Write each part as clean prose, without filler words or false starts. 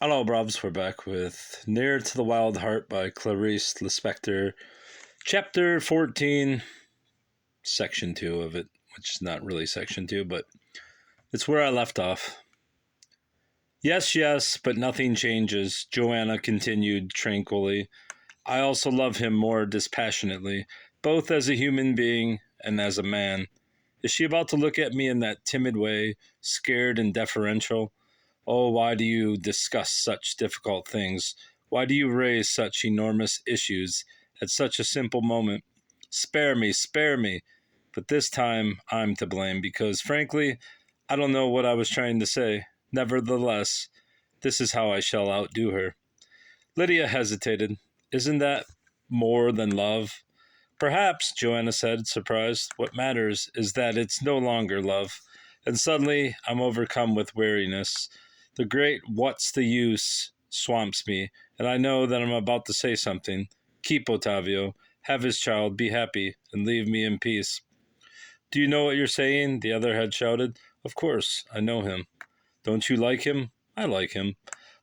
Hello, Brubs. We're back with Near to the Wild Heart by Clarice Lispector, Chapter 14, Section 2 of it, which is not really Section 2, but it's where I left off. Yes, yes, but nothing changes, Joanna continued tranquilly. I also love him more dispassionately, both as a human being and as a man. Is she about to look at me in that timid way, scared and deferential? Oh, why do you discuss such difficult things? Why do you raise such enormous issues at such a simple moment? Spare me, spare me. But this time I'm to blame because, frankly, I don't know what I was trying to say. Nevertheless, this is how I shall outdo her. Lidia hesitated. Isn't that more than love? Perhaps, Joanna said, surprised. What matters is that it's no longer love. And suddenly I'm overcome with weariness. The great what's the use swamps me, and I know that I'm about to say something. Keep Ottavio, have his child, be happy, and leave me in peace. Do you know what you're saying? The other had shouted. Of course, I know him. Don't you like him? I like him.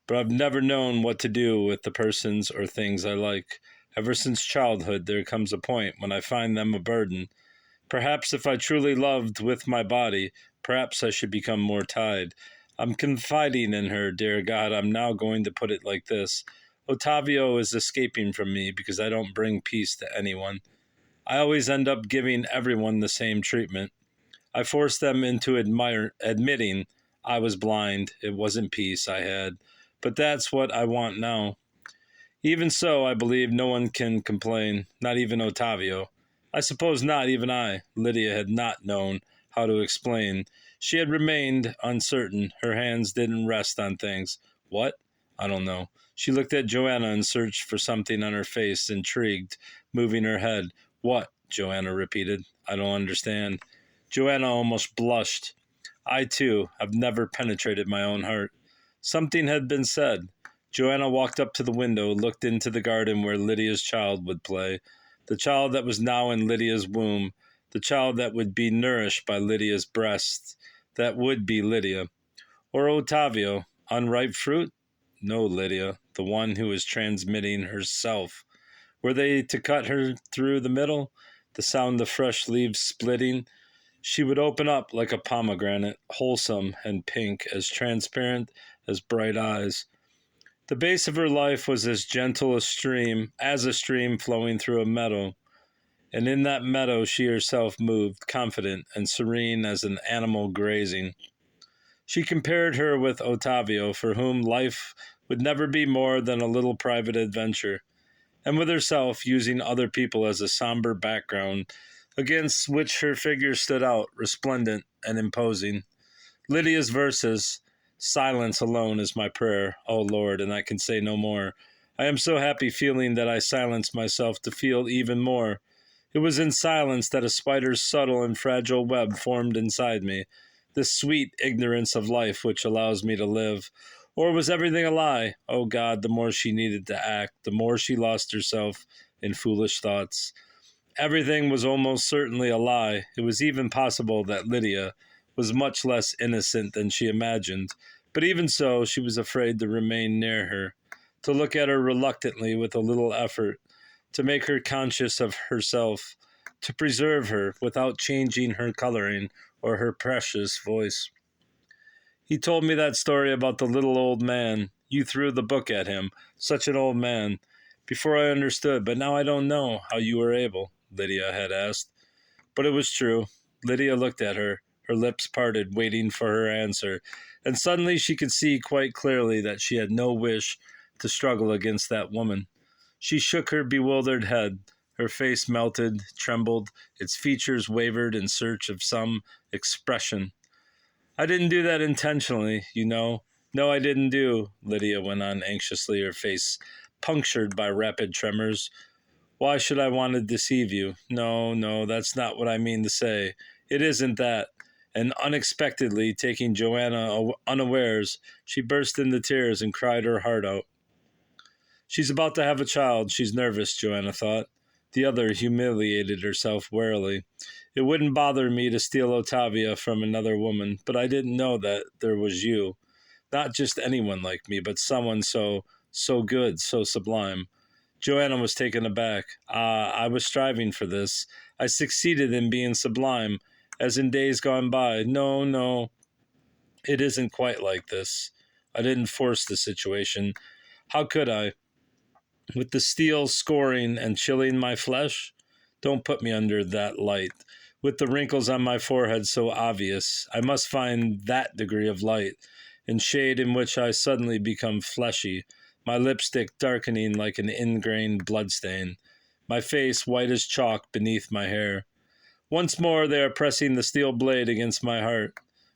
But I've never known what to do with the persons or things I like. Ever since childhood, there comes a point when I find them a burden. Perhaps if I truly loved with my body, perhaps I should become more tied. I'm confiding in her, dear God. I'm now going to put it like this. Ottavio is escaping from me because I don't bring peace to anyone. I always end up giving everyone the same treatment. I force them into admitting I was blind. It wasn't peace I had. But that's what I want now. Even so, I believe no one can complain, not even Ottavio. I suppose not even I. Lidia had not known how to explain. She had remained uncertain. Her hands didn't rest on things. What? I don't know. She looked at Joanna and searched for something on her face, intrigued, moving her head. What? Joanna repeated. I don't understand. Joanna almost blushed. I, too, have never penetrated my own heart. Something had been said. Joanna walked up to the window, looked into the garden where Lydia's child would play, the child that was now in Lydia's womb, the child that would be nourished by Lydia's breast, that would be Lidia. Or Ottavio, unripe fruit? No, Lidia, the one who is transmitting herself. Were they to cut her through the middle? The sound of fresh leaves splitting? She would open up like a pomegranate, wholesome and pink, as transparent as bright eyes. The base of her life was as gentle as a stream flowing through a meadow, and in that meadow she herself moved, confident and serene as an animal grazing. She compared her with Ottavio, for whom life would never be more than a little private adventure, and with herself, using other people as a somber background, against which her figure stood out, resplendent and imposing. Lydia's verses, silence alone is my prayer, O Lord, and I can say no more. I am so happy feeling that I silenced myself to feel even more. It was in silence that a spider's subtle and fragile web formed inside me, this sweet ignorance of life which allows me to live. Or was everything a lie? Oh God, the more she needed to act, the more she lost herself in foolish thoughts. Everything was almost certainly a lie. It was even possible that Lidia was much less innocent than she imagined, but even so, she was afraid to remain near her, to look at her reluctantly with a little effort, to make her conscious of herself, to preserve her without changing her coloring or her precious voice. He told me that story about the little old man. You threw the book at him, such an old man, before I understood, but now I don't know how you were able, Lidia had asked. But it was true. Lidia looked at her, her lips parted, waiting for her answer, and suddenly she could see quite clearly that she had no wish to struggle against that woman. She shook her bewildered head. Her face melted, trembled, its features wavered in search of some expression. I didn't do that intentionally, you know. No, I didn't do, Lidia went on anxiously, her face punctured by rapid tremors. Why should I want to deceive you? No, no, that's not what I mean to say. It isn't that. And unexpectedly, taking Joanna unawares, she burst into tears and cried her heart out. She's about to have a child. She's nervous, Joanna thought. The other humiliated herself warily. It wouldn't bother me to steal Ottavia from another woman, but I didn't know that there was you. Not just anyone like me, but someone so good, so sublime. Joanna was taken aback. Ah, I was striving for this. I succeeded in being sublime, as in days gone by. No, no, it isn't quite like this. I didn't force the situation. How could I? With the steel scoring and chilling my flesh? Don't put me under that light. With the wrinkles on my forehead so obvious, I must find that degree of light and shade in which I suddenly become fleshy, my lipstick darkening like an ingrained bloodstain, my face white as chalk beneath my hair. Once more they are pressing the steel blade against my heart.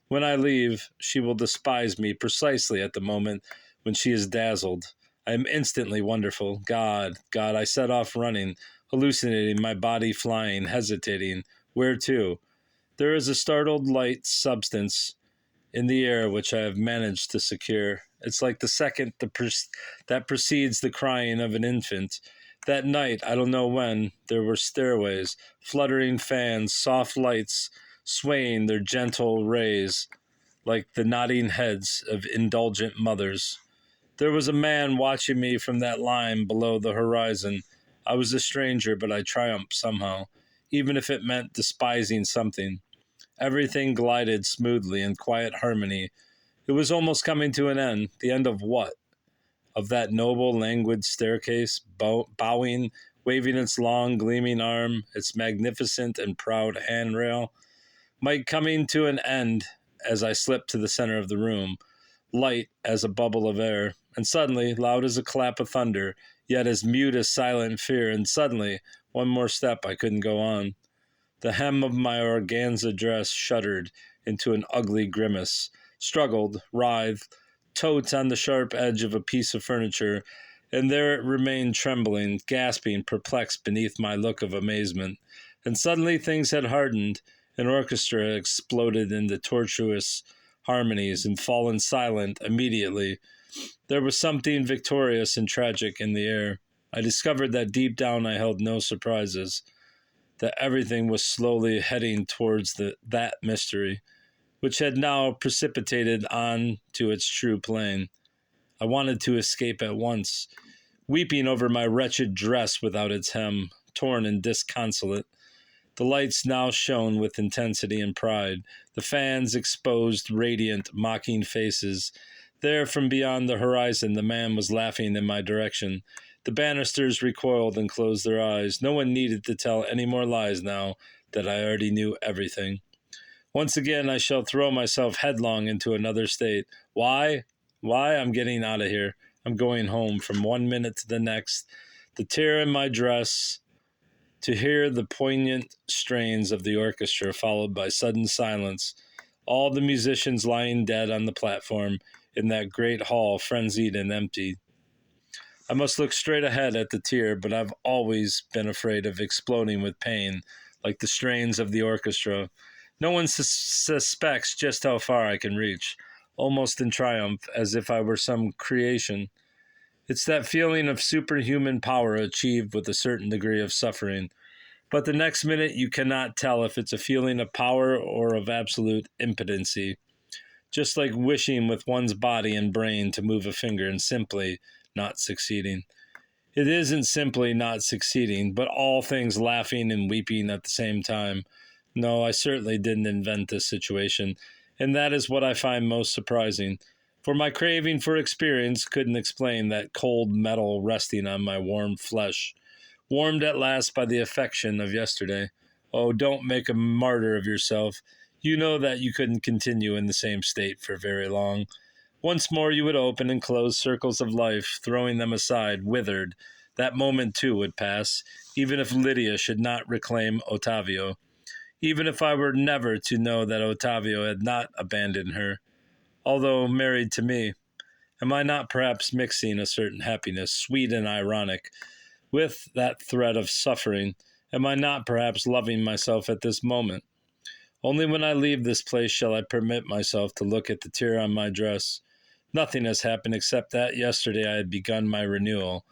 When I leave, she will despise me precisely at the moment when she is dazzled. I am instantly wonderful. God, God, I set off running, hallucinating, my body flying, hesitating. Where to? There is a startled light substance in the air which I have managed to secure. It's like the second that precedes the crying of an infant. That night, I don't know when, there were stairways, fluttering fans, soft lights swaying their gentle rays like the nodding heads of indulgent mothers. There was a man watching me from that line below the horizon. I was a stranger, but I triumphed somehow, even if it meant despising something. Everything glided smoothly in quiet harmony. It was almost coming to an end. The end of what? Of that noble, languid staircase, bowing, waving its long, gleaming arm, its magnificent and proud handrail, might coming to an end as I slipped to the center of the room, light as a bubble of air, and suddenly, loud as a clap of thunder, yet as mute as silent fear, and suddenly, one more step, I couldn't go on. The hem of my organza dress shuddered into an ugly grimace, struggled, writhed, totes on the sharp edge of a piece of furniture, and there it remained trembling, gasping, perplexed beneath my look of amazement. And suddenly things had hardened. An orchestra had exploded into tortuous harmonies and fallen silent immediately. There was something victorious and tragic in the air. I discovered that deep down I held no surprises, that everything was slowly heading towards that mystery, which had now precipitated on to its true plane. I wanted to escape at once, weeping over my wretched dress without its hem, torn and disconsolate. The lights now shone with intensity and pride. The fans exposed radiant, mocking faces. There, from beyond the horizon, the man was laughing in my direction. The banisters recoiled and closed their eyes. No one needed to tell any more lies now that I already knew everything. Once again, I shall throw myself headlong into another state. Why? Why? I'm getting out of here. I'm going home from one minute to the next. The tear in my dress, to hear the poignant strains of the orchestra followed by sudden silence, all the musicians lying dead on the platform in that great hall, frenzied and empty. I must look straight ahead at the tear, but I've always been afraid of exploding with pain, like the strains of the orchestra. No one suspects just how far I can reach, almost in triumph, as if I were some creation. It's that feeling of superhuman power achieved with a certain degree of suffering. But the next minute you cannot tell if it's a feeling of power or of absolute impotency. Just like wishing with one's body and brain to move a finger and simply not succeeding. It isn't simply not succeeding, but all things laughing and weeping at the same time. No, I certainly didn't invent this situation, and that is what I find most surprising. For my craving for experience couldn't explain that cold metal resting on my warm flesh, warmed at last by the affection of yesterday. Oh, don't make a martyr of yourself. You know that you couldn't continue in the same state for very long. Once more you would open and close circles of life, throwing them aside, withered. That moment, too, would pass, even if Lidia should not reclaim Ottavio. Even if I were never to know that Ottavio had not abandoned her, although married to me. Am I not perhaps mixing a certain happiness, sweet and ironic, with that thread of suffering? Am I not perhaps loving myself at this moment? Only when I leave this place shall I permit myself to look at the tear on my dress. Nothing has happened except that yesterday I had begun my renewal,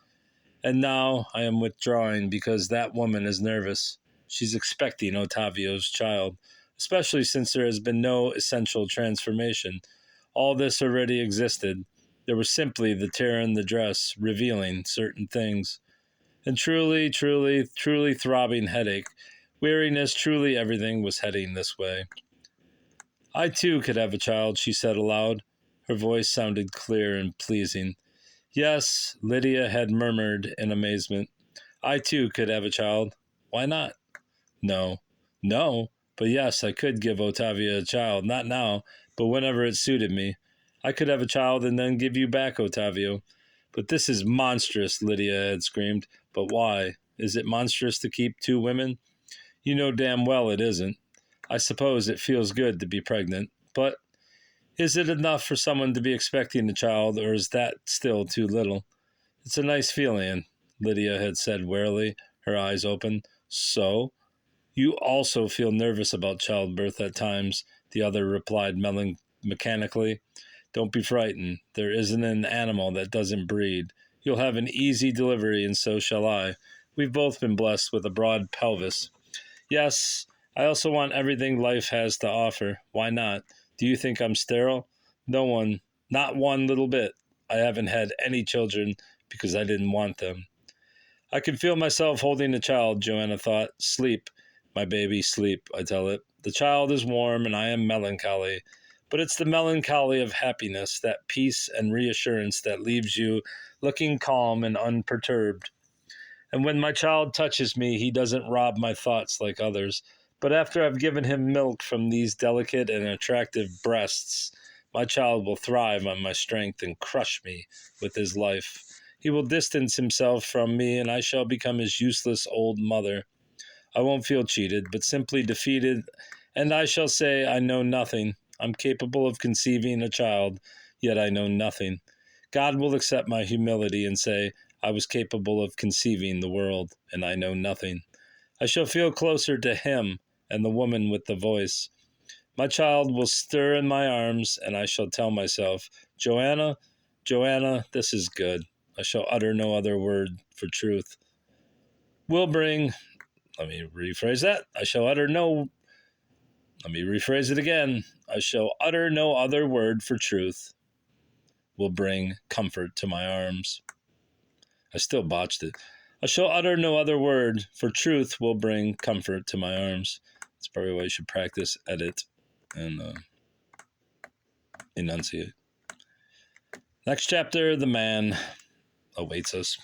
and now I am withdrawing because that woman is nervous. She's expecting Ottavio's child, especially since there has been no essential transformation. All this already existed. There was simply the tear in the dress, revealing certain things. And truly throbbing headache, weariness, truly everything was heading this way. I too could have a child, she said aloud. Her voice sounded clear and pleasing. Yes, Lydia had murmured in amazement. I too could have a child. Why not? No. No? But yes, I could give Otavia a child. Not now, but whenever it suited me. I could have a child and then give you back, Otavio. But this is monstrous, Lydia had screamed. But why? Is it monstrous to keep two women? You know damn well it isn't. I suppose it feels good to be pregnant, but is it enough for someone to be expecting a child, or is that still too little? It's a nice feeling, Lydia had said warily, her eyes open. So? You also feel nervous about childbirth at times, the other replied mechanically. Don't be frightened. There isn't an animal that doesn't breed. You'll have an easy delivery, and so shall I. We've both been blessed with a broad pelvis. Yes, I also want everything life has to offer. Why not? Do you think I'm sterile? No one, not one little bit. I haven't had any children because I didn't want them. I can feel myself holding the child, Joanna thought. Sleep, my baby, sleep, I tell it. The child is warm and I am melancholy. But it's the melancholy of happiness, that peace and reassurance that leaves you looking calm and unperturbed. And when my child touches me, he doesn't rob my thoughts like others. But after I've given him milk from these delicate and attractive breasts, my child will thrive on my strength and crush me with his life. He will distance himself from me, and I shall become his useless old mother. I won't feel cheated, but simply defeated, and I shall say I know nothing. I'm capable of conceiving a child, yet I know nothing. God will accept my humility and say, I was capable of conceiving the world, and I know nothing. I shall feel closer to him and the woman with the voice. My child will stir in my arms, and I shall tell myself, Joanna, Joanna, this is good. I shall utter no other word for truth. Will bring, let me rephrase that. Let me rephrase it again. I shall utter no other word for truth. Will bring comfort to my arms. I still botched it. I shall utter no other word, for truth will bring comfort to my arms. That's probably why you should practice, edit, and enunciate. Next chapter, the man awaits us.